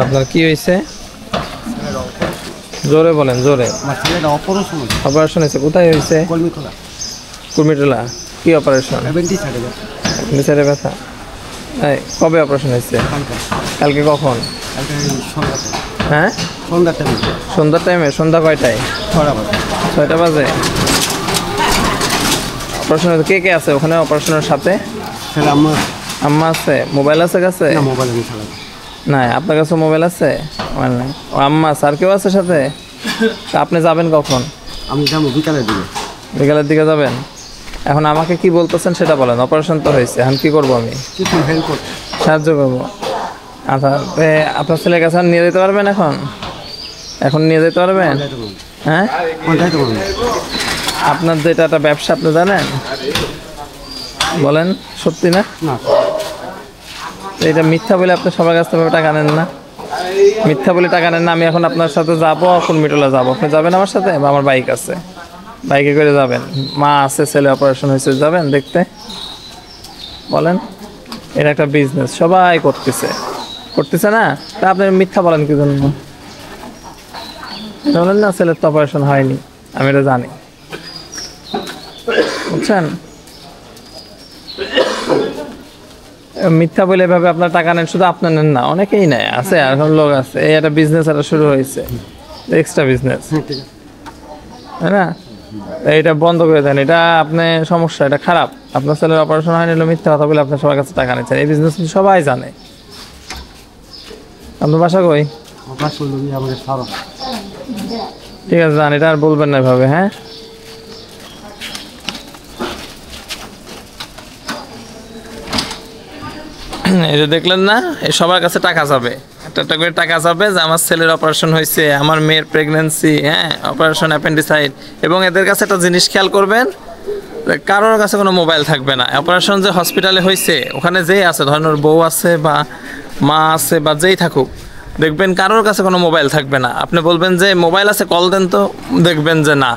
আপনার কি হয়েছে? জোরে বলেন, জোরে। অপারেশন হয়েছে? কোথায় হয়েছে? কুর্মিটোলা। কি অপারেশন? নিচের ব্যথা। কবে অপারেশন হয়েছে? কালকে। কখন? হ্যাঁ, সন্ধ্যার টাইমে। সন্ধ্যা কয়টায়? 6টা বাজে। অপারেশন কে কে আছে ওখানে অপারেশনের সাথে? আম্মা আছে। মোবাইল আছে কাছে? না, আপনার কাছে মোবাইল আছে? আম্মা স্যার কেউ আছে সাথে? আপনি যাবেন কখন? আমি যাবো বিকালের দিকে। বিকালের দিকে যাবেন? এখন আমাকে কি বলতেছেন সেটা বলেন। অপারেশন তো হয়েছে, এখন কি করবো? আমি কিছু হেল্প করতে সাহায্য করবো। আচ্ছা, আপনার ছেলের কাছে নিয়ে যেতে পারবেন? এখন নিয়ে যেতে পারবেন? হ্যাঁ, আপনার যেটা একটা ব্যবসা আপনি জানেন, বলেন সত্যি না? এটা মিথ্যা বলে আপনি সবার কাছ থেকে টাকা নেন না? মিথ্যা বলে টাকা নেন না। আমি এখন আপনার সাথে যাবো, কুর্মিটোলা যাবো। আপনি যাবেন আমার সাথে? বা আমার বাইক আছে, বাইকে করে যাবেন। মা আছে, ছেলে অপারেশন হয়েছে, যাবেন দেখতে? বলেন। এটা একটা বিজনেস, সবাই করতেছে না? তা আপনি মিথ্যা বলেন কি জন্য? বলেন না ছেলের তো অপারেশন হয়নি, আমি এটা জানি, বুঝছেন? মিথ্যা বলে এভাবে আপনার টাকা নেন। শুধু আপনার নেন না, অনেকেই নেয়, আছে আর এখন লোক আছে। এই একটা বিজনেস একটা শুরু হয়েছে, এক্সট্রা বিজনেস, তাই না? এইটা বন্ধ করে দেন। এটা আপনি সমস্যা, এটা খারাপ। আপনার ছেলের অপারেশন হয়নি, মিথ্যা কথা বলে আপনার সবার কাছে টাকা নিচ্ছেন। এই বিজনেস সবাই জানে। আপনার বাসা কই? ঠিক আছে, জান, এটা আর বলবেন না এভাবে। হ্যাঁ, এই যে দেখলেন না, এই সবার কাছে টাকা যাবে, একটা করে টাকা যাবে যে আমার ছেলের অপারেশন হয়েছে, আমার মেয়ের প্রেগনেন্সি, হ্যাঁ, অপারেশন অ্যাপেন্ডিসাইড। এবং এদের কাছে একটা জিনিস খেয়াল করবেন, কারোর কাছে কোনো মোবাইল থাকবে না। অপারেশন যে হসপিটালে হয়েছে, ওখানে যেই আছে, ধরেন ওর বউ আছে বা মা আছে বা যেই থাকুক, দেখবেন কারোর কাছে কোনো মোবাইল থাকবে না। আপনি বলবেন যে মোবাইল আছে, কল দেন তো, দেখবেন যে না,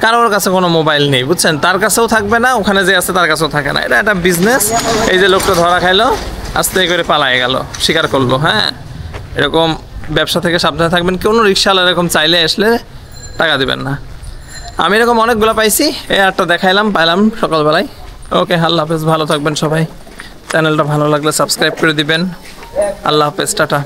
কারোর কাছে কোনো মোবাইল নেই, বুঝছেন? তার কাছেও থাকবে না, ওখানে যে আছে তার কাছেও থাকে না। এটা একটা বিজনেস। এই যে লোকটা ধরা খাইলো, আস্তে করে পালায় গেল, স্বীকার করলো। হ্যাঁ, এরকম ব্যবসা থেকে সাবধানে থাকবেন। কোনো রিক্সাওয়ালা এরকম চাইলে আসলে টাকা দিবেন না। আমি এরকম অনেকগুলো পাইছি, এই একটা দেখাইলাম, পাইলাম সকালবেলায়। ওকে, আল্লাহ হাফেজ, ভালো থাকবেন সবাই। চ্যানেলটা ভালো লাগলে সাবস্ক্রাইব করে দিবেন। আল্লাহ হাফেজ, টাটা।